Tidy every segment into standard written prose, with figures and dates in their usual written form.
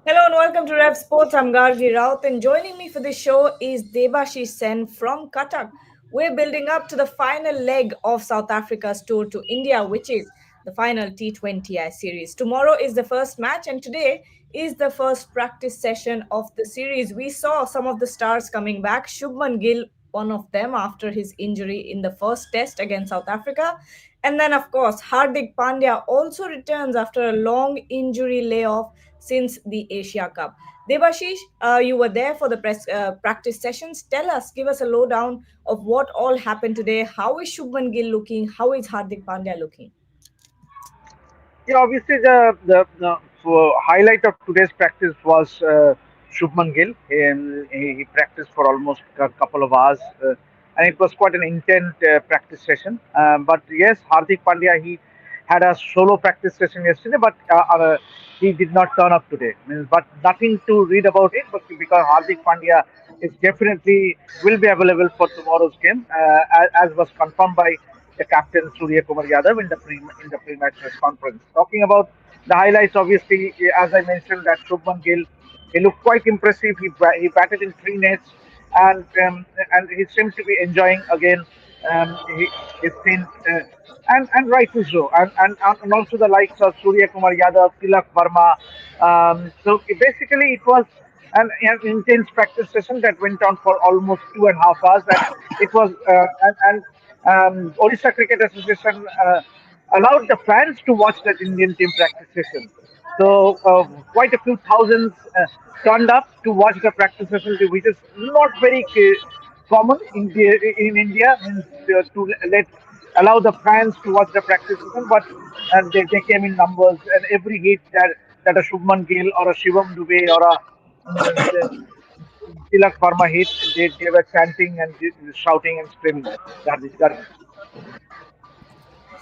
Hello and welcome to Rev Sports. I'm Gargi Raut, and joining me for this show is Debashish Sen from Cuttack. We're building up to the final leg of South Africa's tour to India, which is the final T20I series. Tomorrow is the first match, and today is the first practice session of the series. We saw some of the stars coming back. Shubman Gill, one of them, after his injury in the first test against South Africa. And then, of course, Hardik Pandya also returns after a long injury layoff since the Asia Cup. Debashish, you were there for the practice sessions. Tell us, give us a lowdown of what all happened today. How is Shubman Gill looking? How is Hardik Pandya looking? Yeah, obviously the highlight of today's practice was Shubman Gill. He practiced for almost a couple of hours, and it was quite an intense practice session. But yes, Hardik Pandya, he had a solo practice session yesterday, but he did not turn up today. But nothing to read about it, but because Hardik Pandya is definitely will be available for tomorrow's game, as was confirmed by the captain Suryakumar Yadav in the pre-match press conference. Talking about the highlights, obviously, as I mentioned, that Shubman Gill, he looked quite impressive. He batted in three nets, and he seemed to be enjoying again his stint, and rightly so. And also the likes of Suryakumar Yadav, Tilak Verma. So basically, it was an intense practice session that went on for almost 2.5 hours, and it was Odisha Cricket Association allowed the fans to watch that Indian team practice session. So quite a few thousands turned up to watch the practice session, which is not very common in India. Means to let allow the fans to watch the practice session, but they came in numbers, and every hit that a Shubman Gill or a Shivam Dubey or a mm, Tilak Verma hit, they were chanting and shouting and screaming. Gargi.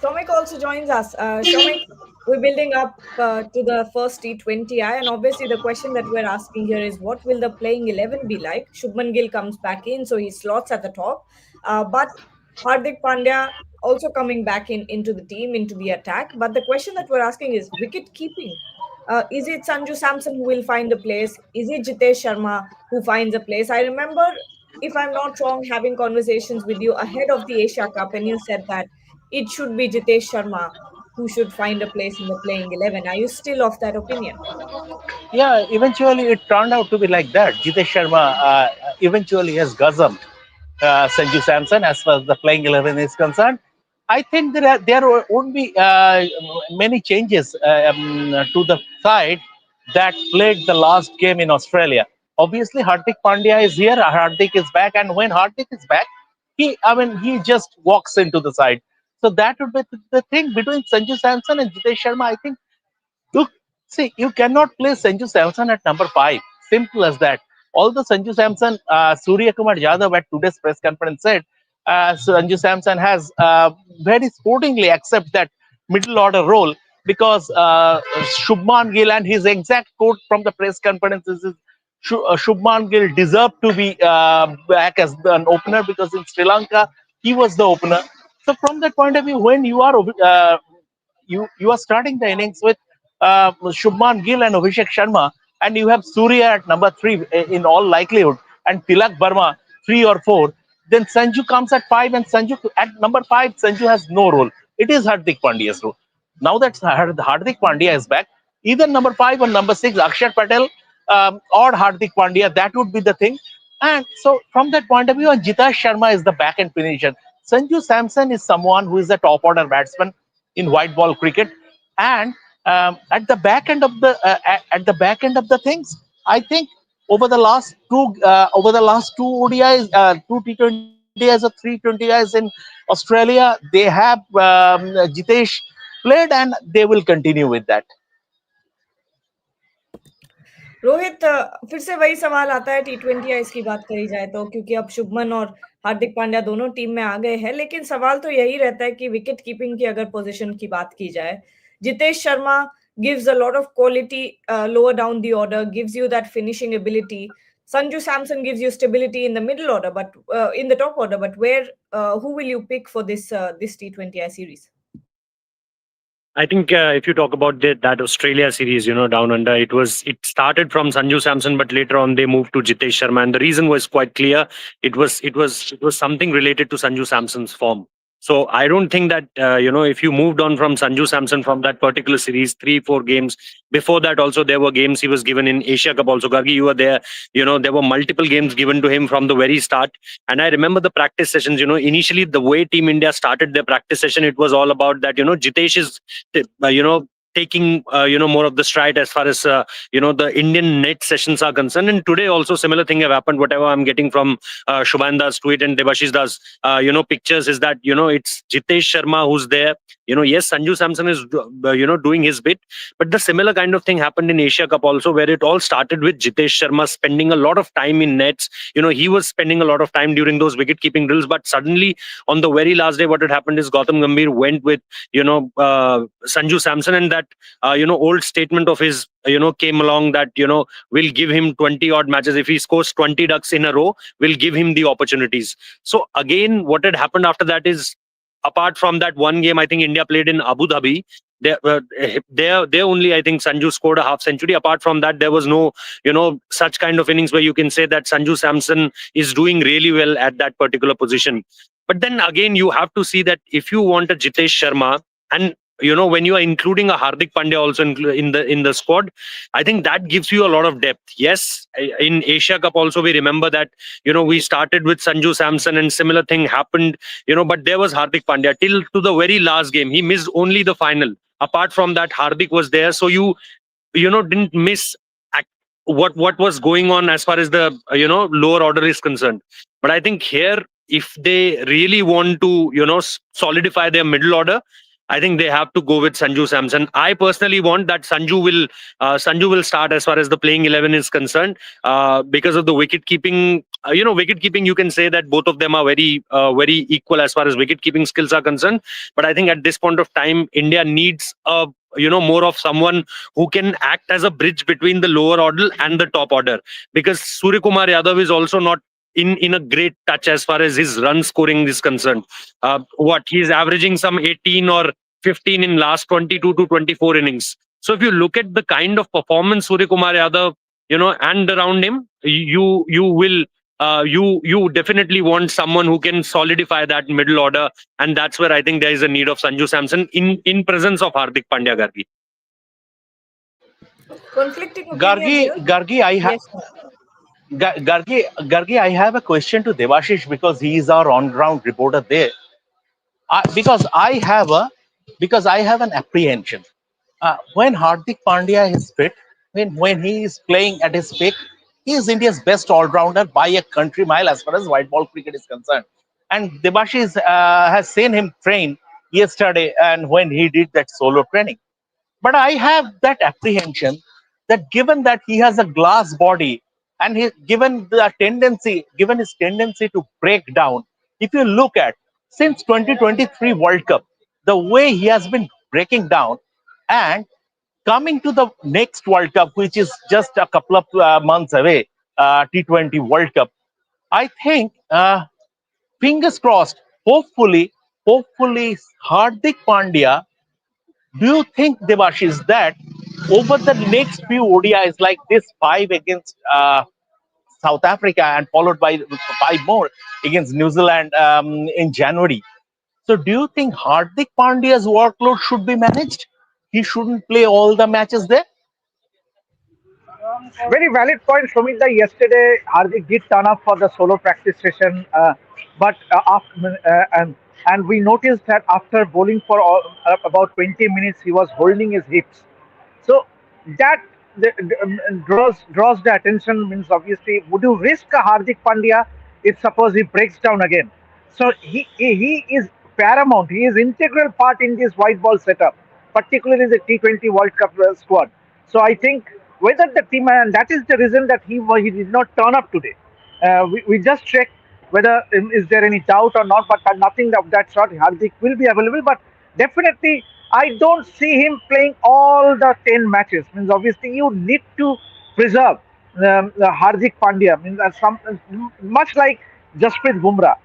Shomik also joins us. Shomik, we're building up to the first T20I, and obviously the question that we're asking here is what will the playing 11 be like? Shubman Gill comes back in, so he slots at the top. But Hardik Pandya also coming back into the team, into the attack. But the question that we're asking is wicket keeping. Is it Sanju Samson who will find a place? Is it Jitesh Sharma who finds a place? I remember, if I'm not wrong, having conversations with you ahead of the Asia Cup, and you said that it should be Jitesh Sharma who should find a place in the playing 11. Are you still of that opinion? Yeah, eventually it turned out to be like that. Jitesh Sharma eventually has gazumped Sanju Samson as far as the playing 11 is concerned. I think there won't be many changes to the side that played the last game in Australia. Obviously, Hardik Pandya is here. Hardik is back, and when Hardik is back, he just walks into the side. So that would be the thing between Sanju Samson and Jitesh Sharma. I think Look, see, you cannot play Sanju Samson at number five. Simple as that. Although Sanju Samson, Suryakumar Yadav at today's press conference said Sanju Samson has very sportingly accept that middle order role because Shubman Gill and his exact quote from the press conference is Shubman Gill deserved to be back as an opener because in Sri Lanka he was the opener. So from that point of view, when you are starting the innings with Shubman Gill and Abhishek Sharma, and you have Surya at number three in all likelihood, and Tilak Burma 3 or 4. Then Sanju comes at five, and Sanju at number five, Sanju has no role. It is Hardik Pandya's role. Now that Hardik Pandya is back, either number five or number six, Akshar Patel or Hardik Pandya, that would be the thing. And so, from that point of view, and Jitesh Sharma is the back end finisher. Sanju Samson is someone who is a top order batsman in white ball cricket, and at the back end of the things, I think over the last two ODIs, two T20Is or three 20Is in Australia, they have Jitesh played, and they will continue with that. Rohit, फिर से वही सवाल आता है T20 या इसकी बात करी जाए तो, क्योंकि अब शुभमन और हार्दिक पांड्या दोनों टीम में आ गए हैं, लेकिन सवाल तो यही रहता है कि विकेट कीपिंग की अगर पोजीशन की बात की जाए, Jitesh Sharma gives a lot of quality lower down the order, gives you that finishing ability. Sanju Samson gives you stability in the middle order, but in the top order. But who will you pick for this T20I series? I think if you talk about that Australia series, down under, it started from Sanju Samson, but later on they moved to Jitesh Sharma, and the reason was quite clear. It was something related to Sanju Samson's form. So I don't think that if you moved on from Sanju Samson from that particular series, 3-4 games before that, also there were games he was given in Asia Cup. Also, Gargi, you were there. There were multiple games given to him from the very start. And I remember the practice sessions. Initially the way Team India started their practice session, it was all about that. Jitesh is taking more of the stride as far as the Indian net sessions are concerned. And today also similar thing have happened. Whatever I'm getting from Shubhanda's tweet and Debashish Das pictures is that it's Jitesh Sharma who's there. Yes, Sanju Samson is doing his bit, but the similar kind of thing happened in Asia Cup also, where it all started with Jitesh Sharma spending a lot of time in nets. He was spending a lot of time during those wicket keeping drills, but suddenly on the very last day what had happened is Gautam Gambhir went with Sanju Samson, and that old statement of his came along that we'll give him 20 odd matches. If he scores 20 ducks in a row, we'll give him the opportunities. So again, what had happened after that is, apart from that one game I think India played in Abu Dhabi, there only I think Sanju scored a half century. Apart from that, there was no such kind of innings where you can say that Sanju Samson is doing really well at that particular position. But then again, you have to see that if you want a Jitesh Sharma, and when you are including a Hardik Pandya also in the squad, I think that gives you a lot of depth. Yes, in Asia Cup also we remember that we started with Sanju Samson and similar thing happened, but there was Hardik Pandya till to the very last game. He missed only the final. Apart from that, Hardik was there, so you didn't miss what was going on as far as the lower order is concerned. But I think here, if they really want to solidify their middle order, I think they have to go with Sanju Samson. I personally want that Sanju will start as far as the playing 11 is concerned, because of the wicket keeping. Wicket keeping, you can say that both of them are very equal as far as wicket keeping skills are concerned. But I think at this point of time, India needs a more of someone who can act as a bridge between the lower order and the top order, because Suryakumar Yadav is also not in a great touch as far as his run scoring is concerned. What he's averaging some 18 or 15 in last 22 to 24 innings. So if you look at the kind of performance Suryakumar Yadav, and around him, you definitely want someone who can solidify that middle order, and that's where I think there is a need of Sanju Samson in presence of Hardik Pandya, Gargi. Conflicting opinions Gargi, here. Gargi, I have. Yes. Gargi, I have a question to Devashish because he is our on-ground reporter there. Because I have an apprehension. When Hardik Pandya is fit, when he is playing at his peak, he is India's best all-rounder by a country mile as far as white ball cricket is concerned. And Devashish has seen him train yesterday, and when he did that solo training. But I have that apprehension that given that he has a glass body and given his tendency to break down, if you look at since 2023 World Cup, the way he has been breaking down, and coming to the next World Cup, which is just a couple of months away, T20 World Cup, I think, fingers crossed, hopefully, Hardik Pandya, do you think, Devashish, that over the next few ODIs like this, five against South Africa and followed by five more against New Zealand in January, so do you think Hardik Pandya's workload should be managed? He shouldn't play all the matches there? Very valid point, Shomita. Yesterday, Hardik did turn up for the solo practice session, but and we noticed that after bowling for about 20 minutes, he was holding his hips. So that draws the attention. Means obviously, would you risk a Hardik Pandya if suppose he breaks down again? So he is paramount. He is integral part in this white ball setup, particularly the T20 World Cup squad. So I think whether the team, and that is the reason that he did not turn up today. We just checked whether is there any doubt or not, but nothing of that sort. Hardik will be available, but definitely I don't see him playing all the 10 matches. Means obviously you need to preserve Hardik Pandya. Means much like Jasprit Bumrah.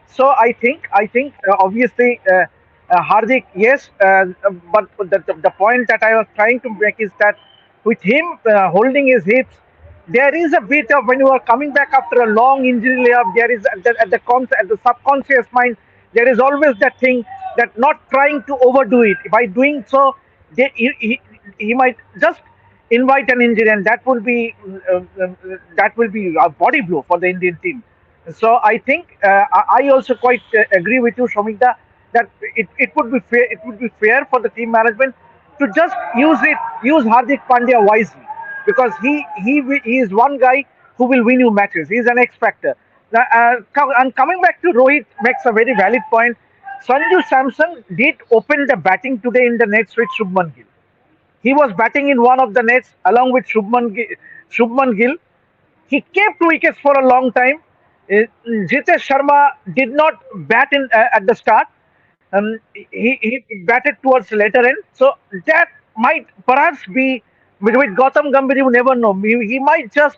So I think obviously Hardik, yes, but the point that I was trying to make is that with him holding his hips, there is a bit of when you are coming back after a long injury layoff, there is at the subconscious mind, there is always that thing that not trying to overdo it. By doing so, he might just invite an injury, and that will be a body blow for the Indian team. So I think I also quite agree with you, Shomikda, that it would be fair. It would be fair for the team management to just use Hardik Pandya wisely, because he is one guy who will win you matches. He's an X factor. Now, and coming back to Rohit makes a very valid point. Sanju Samson did open the batting today in the nets with Shubman Gill. He was batting in one of the nets along with Shubman Gill. He kept wickets for a long time. Jitesh Sharma did not bat in at the start. He batted towards the later end. So that might perhaps be with Gautam Gambhir. You never know. He might just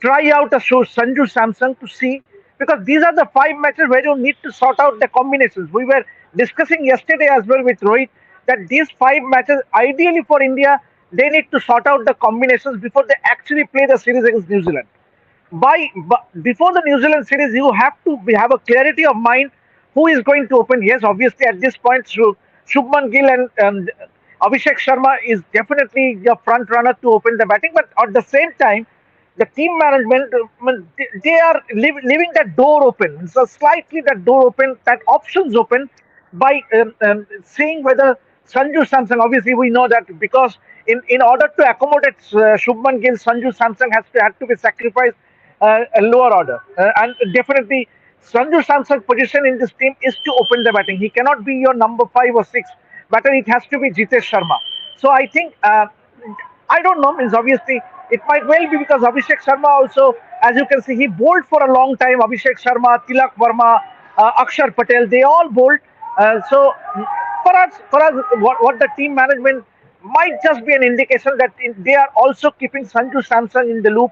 try out a show Sanju Samson to see, because these are the 5 matches where you need to sort out the combinations. We were discussing yesterday as well with Rohit that these 5 matches, ideally for India, they need to sort out the combinations before they actually play the series against New Zealand. Before the New Zealand series, you have to have a clarity of mind who is going to open. Yes, obviously at this point, Shubman Gill and Abhishek Sharma is definitely the front runner to open the batting. But at the same time, the team management, they are leaving that door open. So slightly that door open, that options open by seeing whether Sanju Samson. Obviously, we know that because in order to accommodate Shubman Gill, Sanju Samson had to be sacrificed a lower order, and definitely Sanju Samson's position in this team is to open the batting. He cannot be your number 5 or 6 batter. It has to be Jitesh Sharma. So I think I don't know. Means obviously it might well be because Abhishek Sharma also, as you can see, he bowled for a long time. Abhishek Sharma, Tilak Verma, Akshar Patel, they all bowled. So for us, what the team management might just be an indication that they are also keeping Sanju Samson in the loop,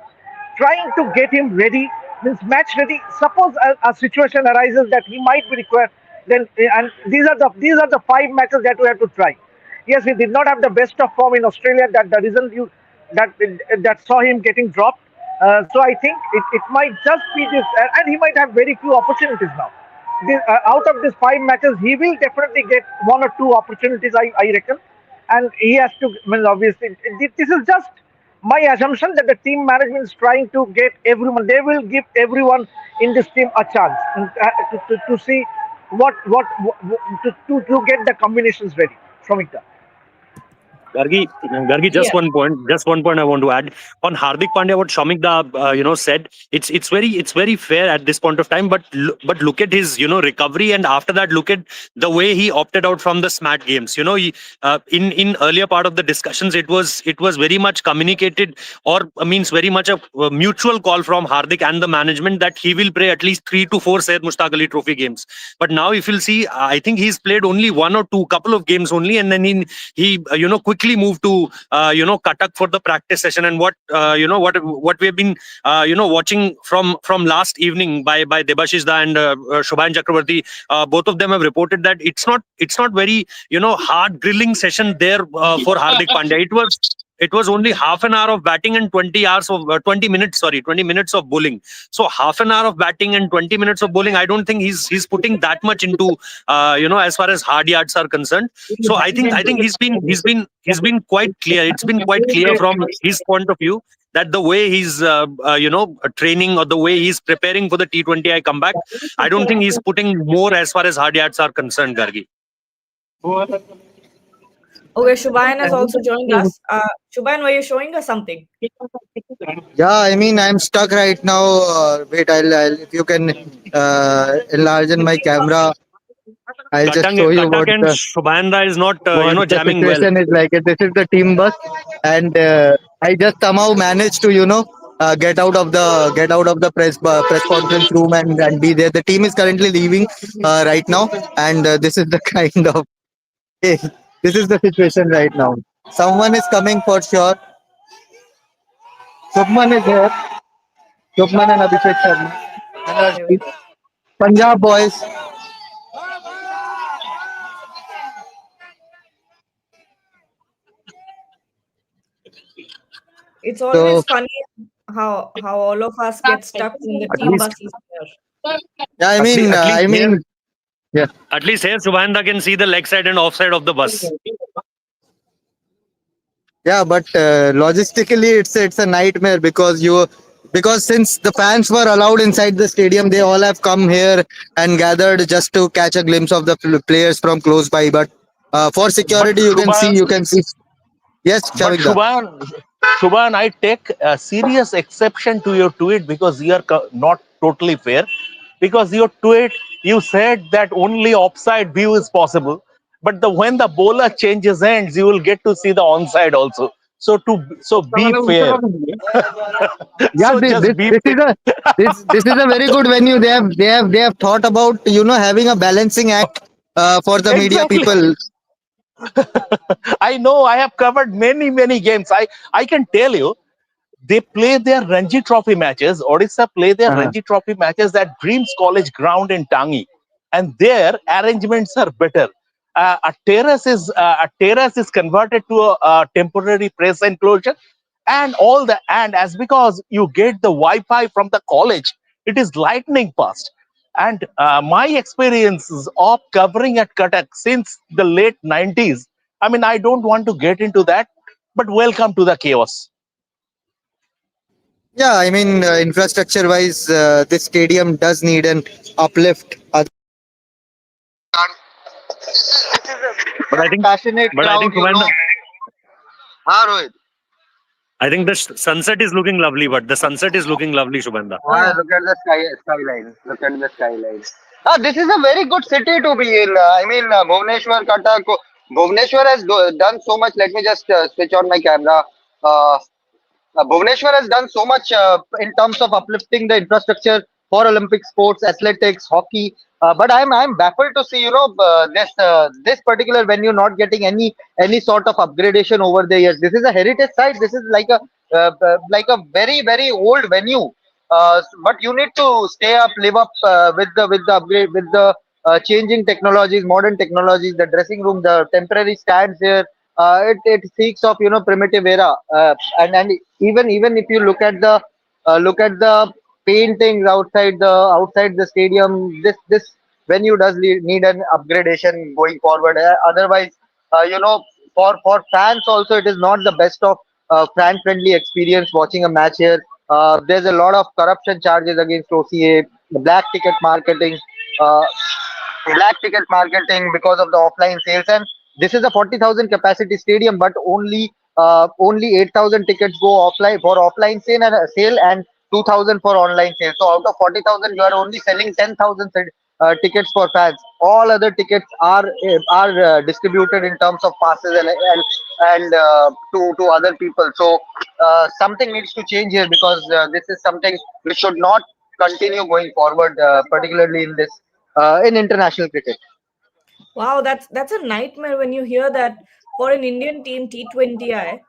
trying to get him ready, means match ready. Suppose a situation arises that he might be required, then and these are the 5 matches that we have to try. Yes, he did not have the best of form in Australia. That the reason that saw him getting dropped. So I think it might just be this, and he might have very few opportunities now. Out of these 5 matches, he will definitely get 1 or 2 opportunities, I reckon, and he has to. I mean, obviously, this is just my assumption that the team management is trying to get everyone. They will give everyone in this team a chance to see to get the combinations ready. Shomikta. Gargi, Yeah. just one point I want to add on Hardik Pandya. What Shamik said, it's very fair at this point of time. But look at his recovery, and after that, look at the way he opted out from the SMAT games. In earlier part of the discussions, it was very much communicated, or means very much a mutual call from Hardik and the management that he will play at least 3 to 4 Syed Mushtaq Ali Trophy games. But now, if you'll see, I think he's played only 1 or 2 couple of games only, and then he quickly moved to Cuttack for the practice session. And what we have been watching from last evening by Debashish Da and Shubhan Chakravarti, both of them have reported that it's not very hard grilling session there for Hardik Pandya. It was only half an hour of batting and 20 minutes of bowling. So half an hour of batting and 20 minutes of bowling, I don't think he's putting that much into as far as hard yards are concerned. So I think he's been quite clear. It's been quite clear from his point of view that the way he's training, or the way he's preparing for the T20I comeback, I don't think he's putting more as far as hard yards are concerned, Gargi. Okay, Shubhayan has also joined us. Shubhayan, were you showing us something? Yeah, I mean, I'm stuck right now. Wait, I'll if you can enlarge my camera, I'll just show you Cuttack and Shubhanda is not what the jamming well. situation is like. This is the team bus, and I just somehow managed to get out of the press conference room and be there. The team is currently leaving right now, and this is the kind of this is the situation right now. Someone is coming for sure. Shubman is here. Shubman and Abhishek Sharma. And Here we our go. Punjab boys. It's So always funny how all of us get stuck in the At team least, buses here. yeah, at least I here, mean, yeah, at least here, Subhanda can see the leg side and offside of the bus. yeah, but logistically, it's a nightmare because since the fans were allowed inside the stadium, they all have come here and gathered just to catch a glimpse of the players from close by. But for But security, Shubham, you can see. Yes, but Shavik. Shubham, I take a serious exception to your tweet because you are not totally fair. Because your tweet, you said that only offside view is possible, but when the bowler changes hands, you will get to see the onside also. So be fair. Yeah, So just be this fair. is a this is a very good venue. They have thought about having a balancing act for the media Exactly. people. I know. I have covered many games. I can tell you they play their Ranji Trophy matches. Odisha play their Uh-huh. Ranji Trophy matches at Dreams College ground in Tangi, and their arrangements are better. A terrace is converted to a temporary press enclosure, and all the and as because you get the Wi-Fi from the college, it is lightning fast. And my experiences of covering at Cuttack since the late 90s. I mean, I don't want to get into that, but welcome to the chaos. Yeah, I mean, infrastructure wise, this stadium does need an uplift. But I think, Passionate but I crowd, think Subhanda, Rohit. I think the sunset is looking lovely. But the sunset is looking lovely, Shubhanda. Oh yeah. Look at the skyline. Look at the skyline. This is a very good city to be in. I mean, Bhubaneswar, Cuttack. Bhubaneswar has done so much. Let me just switch on my camera. Uh, Bhubaneswar has done so much in terms of uplifting the infrastructure for Olympic sports, athletics, hockey. But I'm baffled to see this particular venue not getting any sort of upgradation over the years. This is a heritage site. This is like a very old venue. But you need to stay up, live up with the upgrade, with the changing technologies, modern technologies. The dressing room, the temporary stands here, it speaks of primitive era, and even if you look at the paintings outside the stadium, this venue does need an upgradation going forward. Otherwise, for fans also, it is not the best of fan friendly experience watching a match here. There's a lot of corruption charges against OCA, black ticket marketing. Uh, Black ticket marketing because of the offline sales, and this is a 40,000 capacity stadium, but only 8,000 tickets go offline for offline sale and 2,000 for online sale. So out of 40,000 you are only selling 10,000 tickets for fans. All other tickets are distributed in terms of passes and to other people. So something needs to change here, because this is something which should not continue going forward, particularly in international cricket. Wow, that's a nightmare when you hear that for an Indian team T20I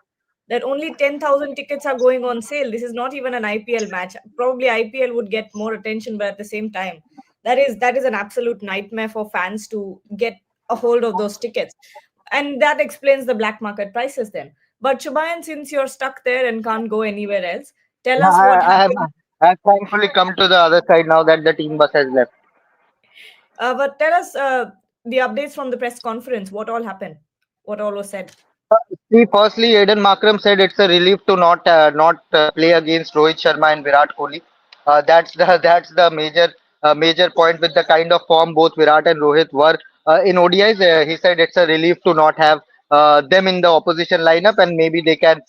that only 10,000 tickets are going on sale. This is not even an IPL match. Probably IPL would get more attention, but at the same time, that is an absolute nightmare for fans to get a hold of those tickets. And that explains the black market prices then. But Shubayan, since you're stuck there and can't go anywhere else, tell Yeah, us what happened. I have thankfully come to the other side now that the team bus has left. But tell us the updates from the press conference. What all happened? What all was said? See, firstly, Aiden Makram said it's a relief to not play against Rohit Sharma and Virat Kohli. That's the that's the major point with the kind of form both Virat and Rohit were in ODIs. He said it's a relief to not have them in the opposition lineup, and maybe they can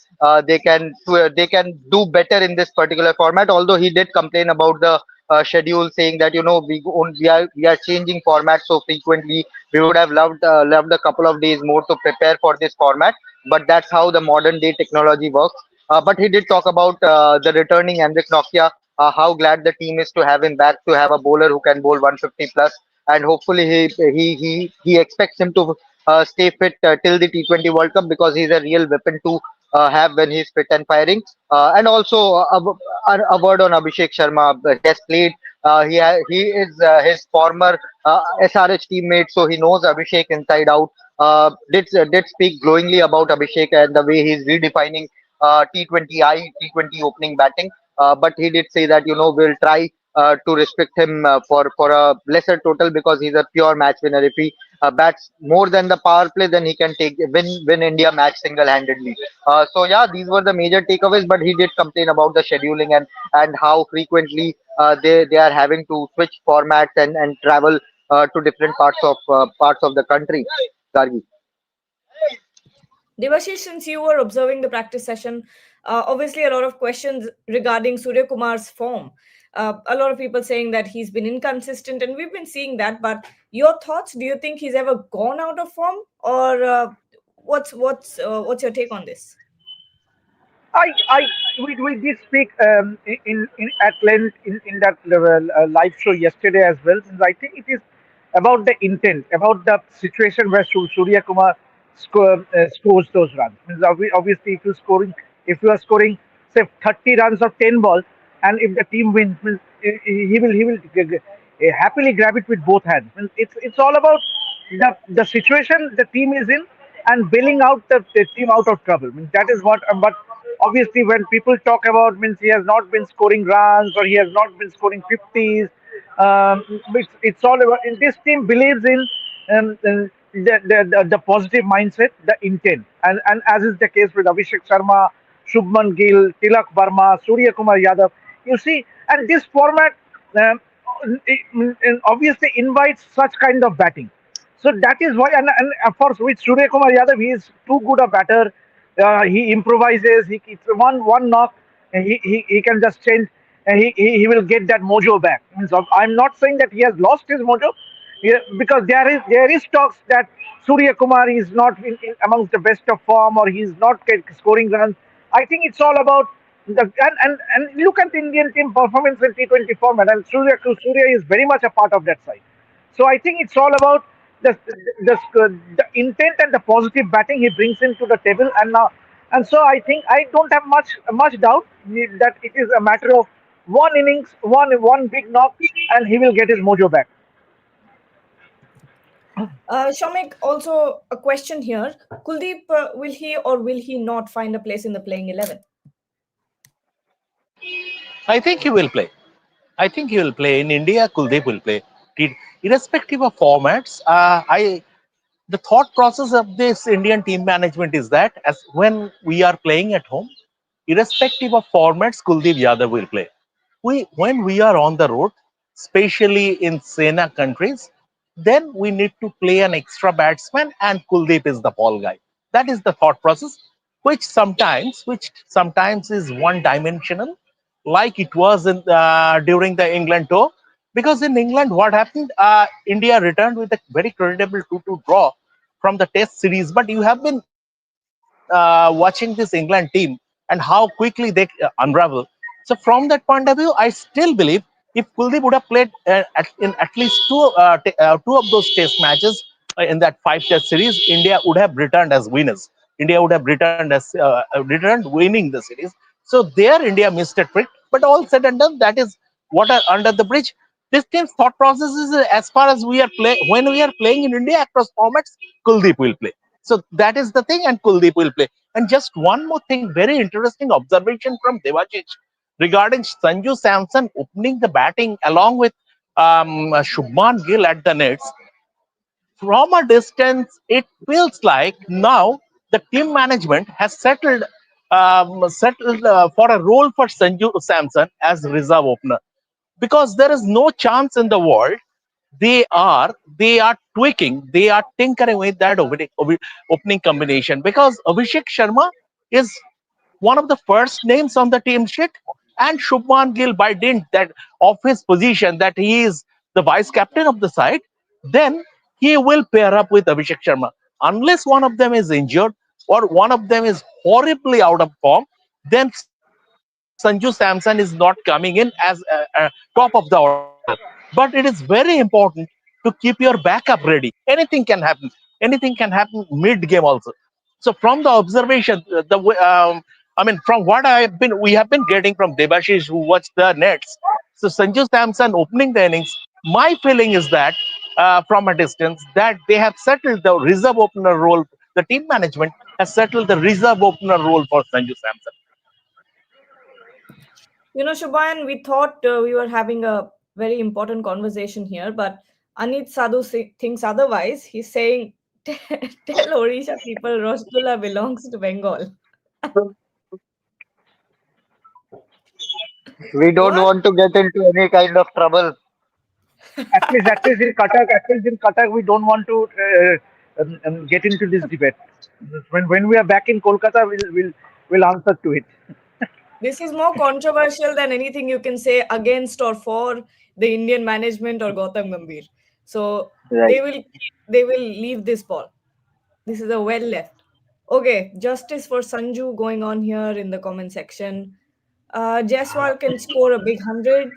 do better in this particular format. Although he did complain about the schedule, saying that we are changing formats so frequently. We would have loved a couple of days more to prepare for this format, but that's how the modern day technology works. But he did talk about the returning Hendrik Nokia, how glad the team is to have him back, to have a bowler who can bowl 150 plus, and hopefully he expects him to stay fit till the T20 World Cup, because he's a real weapon to have when he's fit and firing. And also a word on Abhishek Sharma. He has played. He is his former SRH teammate, so he knows Abhishek inside out. Did speak glowingly about Abhishek and the way he's redefining T20 opening batting. But he did say that we'll try to restrict him for a lesser total, because he's a pure match winner. If he bats more than the power play, then he can win India match single handedly. So yeah, these were the major takeaways. But he did complain about the scheduling and how frequently they are having to switch formats and travel to different parts of the country. Gargi. Devashish, since you were observing the practice session, obviously a lot of questions regarding Surya Kumar's form. A lot of people saying that he's been inconsistent, and we've been seeing that. But your thoughts? Do you think he's ever gone out of form, or what's your take on this? I we did speak in at length in that live show yesterday as well. Since I think it is about the intent, about the situation where Surya Kumar scores those runs. Means obviously, if you are scoring say 30 runs or 10 balls, and if the team wins, means he will happily grab it with both hands. Means it's all about the situation the team is in and bailing out the team out of trouble. Means that is what. But obviously, when people talk about, means he has not been scoring runs or he has not been scoring 50s. It's all about. And this team believes in the positive mindset, the intent, and as is the case with Abhishek Sharma, Shubman Gill, Tilak Verma, Suryakumar Yadav. You see, and this format um, obviously invites such kind of batting. So that is why, and of course, with Surya Kumar Yadav, he is too good a batter. He improvises. It's one knock, and he can just change, and he will get that mojo back. Means I'm not saying that he has lost his mojo, yeah, because there is talks that Surya Kumar is not amongst the best of form, or he's not scoring runs. I think it's all about and look at the Indian team performance in T20 format, and Surya is very much a part of that side. So I think it's all about the intent and the positive batting he brings into the table, and so I think I don't have much doubt that it is a matter of one innings, one big knock, and he will get his mojo back. Shamik, also a question here. Kuldeep, will he or will he not find a place in the playing 11? I think he will play. I think he will play in India. Kuldeep will play. Irrespective of formats, I the thought process of this Indian team management is that as when we are playing at home, irrespective of formats, Kuldeep Yadav will play. When we are on the road, especially in Sena countries, then we need to play an extra batsman, and Kuldeep is the ball guy. That is the thought process, which sometimes is one dimensional, like it was in during the England tour. Because in England, what happened? India returned with a very creditable 2-2 draw from the Test series. But you have been watching this England team and how quickly they unravel. So from that point of view, I still believe if Kuldeep would have played in at least two of those Test matches in that five Test series, India would have returned as winners. India would have returned winning the series. So there, India missed a trick. But all said and done, that is water under the bridge. This team's thought process is as far as when we are playing in India across formats, Kuldeep will play. So that is the thing, and Kuldeep will play. And just one more thing, very interesting observation from Devajit regarding Sanju Samson opening the batting along with Shubman Gill at the nets. From a distance, it feels like now the team management has settled for a role for Sanju Samson as reserve opener, because there is no chance in the world they are tweaking, they are tinkering with that opening combination, because Abhishek Sharma is one of the first names on the team sheet, and Shubman Gill, by dint that of his position that he is the vice captain of the side, then he will pair up with Abhishek Sharma. Unless one of them is injured or one of them is horribly out of form, then Sanju Samson is not coming in as top of the order. But it is very important to keep your backup ready. Anything can happen. Anything can happen mid game also. So from the observation, from what we have been getting from Debashish who watched the nets. So Sanju Samson opening the innings, my feeling is that from a distance that they have settled the reserve opener role, the team management, has settled the reserve opener role for Sanju Samson. Shubhayan, we thought we were having a very important conversation here, but Anit Sadhu thinks otherwise. He's saying, tell Odisha people Rasgulla belongs to Bengal. We don't What? want to get into any kind of trouble. At least in Cuttack, we don't want to get into this debate. When we are back in Kolkata, we'll answer to it. This is more controversial than anything you can say against or for the Indian management or Gautam Gambhir. So Right. they will leave this ball. This is a well left. Okay, justice for Sanju going on here in the comment section. Jaiswal can score a big 100.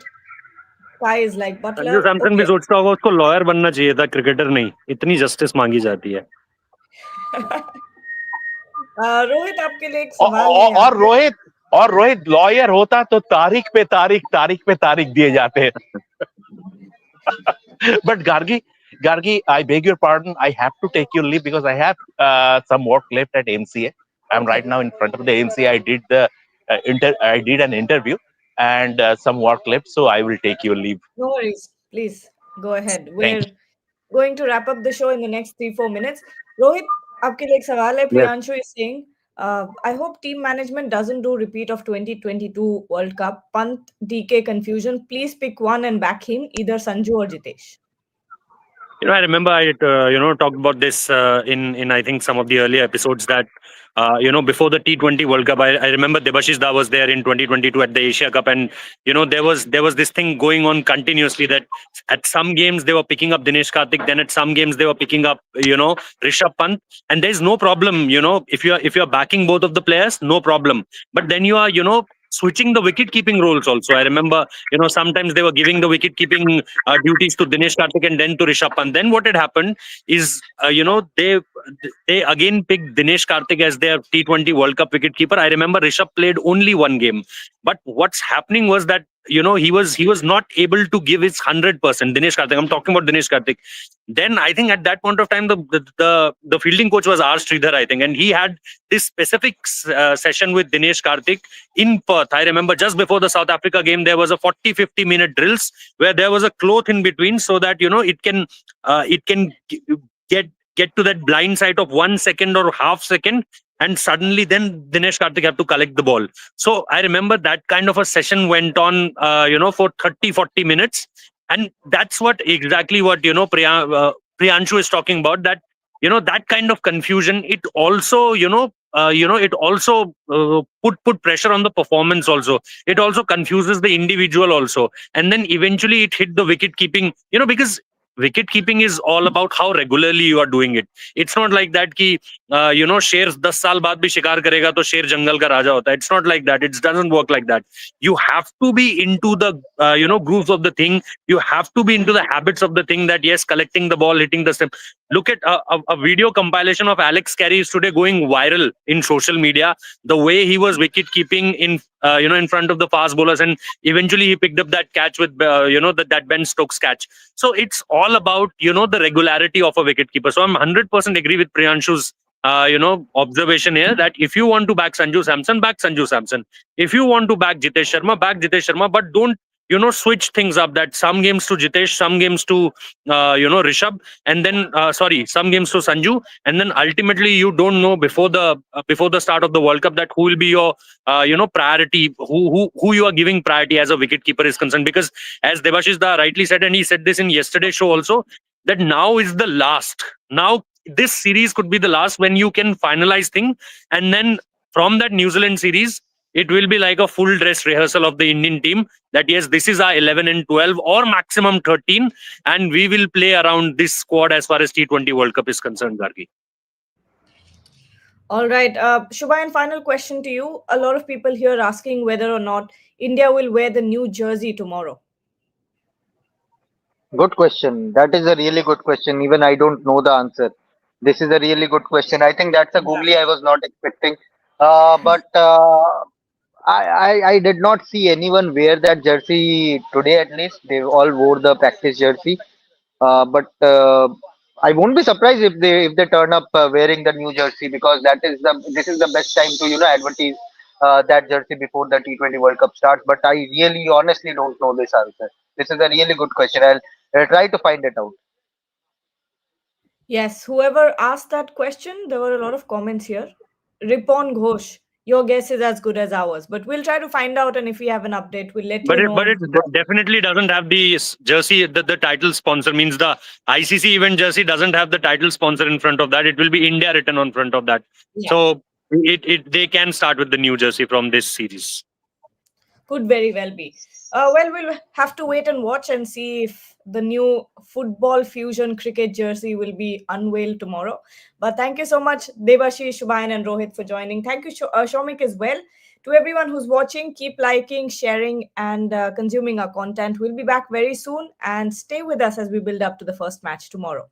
Kai is like Sanju Butler. Samson भी Okay. सोचता होगा उसको lawyer बनना चाहिए था, cricketer नहीं. इतनी justice मांगी जाती है. रोहित आपके लिए एक और, सवाल है यहाँ और पे. रोहित और रोहित लॉयर होता तो तारीख पे तारीख दिए जाते. But Gargi, I beg your pardon. I have to take your leave because I have some work left at MCA. I'm right Okay. now in front of the MCA. I did an interview and some work left, so I will take your leave. No worries. Please go ahead. Thank We're going to wrap up the show in the next 3-4 minutes. Rohit, आपके लिए एक सवाल है. Yes. Priyanshu is saying, I hope team management doesn't do repeat of 2022 World Cup. Pant, DK confusion. Please pick one and back him, either Sanju or Jitesh. I remember I talked about this in I think some of the earlier episodes that before the T20 World Cup, I remember Debashish Da was there in 2022 at the Asia Cup, and there was this thing going on continuously that at some games they were picking up Dinesh Karthik, then at some games they were picking up Rishabh Pant, and there's no problem if you're backing both of the players, no problem, but then you are switching the wicket keeping roles also. I remember sometimes they were giving the wicket keeping duties to Dinesh Karthik and then to Rishabh Pant. Then what had happened is they again picked Dinesh Karthik as their T20 World Cup wicketkeeper. I remember Rishabh played only one game, but what's happening was that he was not able to give his 100%. Dinesh Karthik, I'm talking about Dinesh Karthik. Then I think at that point of time the fielding coach was R. Sridhar, I think, and he had this specific session with Dinesh Karthik in Perth. I remember just before the South Africa game there was a 40-50 minute drills where there was a cloth in between so that it can get to that blind side of 1 second or half second, and suddenly then Dinesh Karthik have to collect the ball. So I remember that kind of a session went on for 30-40 minutes, and that's exactly what Priyanshu is talking about, that that kind of confusion, it also it also put pressure on the performance also. It also confuses the individual also, and then eventually it hit the wicket keeping, because wicket keeping is all about how regularly you are doing it. It's not like that ki शेर 10 साल बाद भी शिकार करेगा तो शेर जंगल का राजा होता है. It's not like that. It doesn't work like that. You have to be into the grooves of the thing. You have to be into the habits of the thing, that yes, collecting the ball, hitting the stump. Look at a video compilation of Alex Carey is today going viral in social media. The way he was wicket keeping in front of the fast bowlers, and eventually he picked up that catch with that Ben Stokes catch. So it's all about the regularity of a wicketkeeper. So I'm 100% agree with Priyanshu's observation here, that if you want to back Sanju Samson, back Sanju Samson. If you want to back Jitesh Sharma, back Jitesh Sharma, but don't switch things up, that some games to Jitesh, some games to Rishabh, and then some games to Sanju, and then ultimately you don't know before the start of the World Cup that who will be your priority, who you are giving priority as a wicketkeeper is concerned. Because as Debashish Da rightly said, and he said this in yesterday's show also, that now is the last. Now this series could be the last when you can finalize thing, and then from that New Zealand series, it will be like a full dress rehearsal of the Indian team, that yes, this is our 11 and 12 or maximum 13, and we will play around this squad as far as T20 World Cup is concerned, Gargi. All right. Shubhayan, final question to you. A lot of people here asking whether or not India will wear the new jersey tomorrow. Good question. That is a really good question. Even I don't know the answer. This is a really good question. I think that's a googly I was not expecting. But I did not see anyone wear that jersey today. At least they all wore the practice jersey. But I won't be surprised if they turn up wearing the new jersey, because this is the best time to advertise that jersey before the T20 World Cup starts. But I really honestly don't know this answer. This is a really good question. I'll try to find it out. Yes, whoever asked that question, there were a lot of comments here. Ripon Ghosh, your guess is as good as ours, but we'll try to find out, and if we have an update, we'll let you But it, know but on it Twitter. definitely doesn't have the jersey. The title sponsor means the ICC event jersey doesn't have the title sponsor in front of that. It will be India written on front of that. Yeah. So they can start with the new jersey from this series. Could very well be. Well, we'll have to wait and watch and see if the new football fusion cricket jersey will be unveiled tomorrow. But thank you so much, Debashish, Shubayan, and Rohit for joining. Thank you, Shomik, as well. To everyone who's watching, keep liking, sharing, and consuming our content. We'll be back very soon, and stay with us as we build up to the first match tomorrow.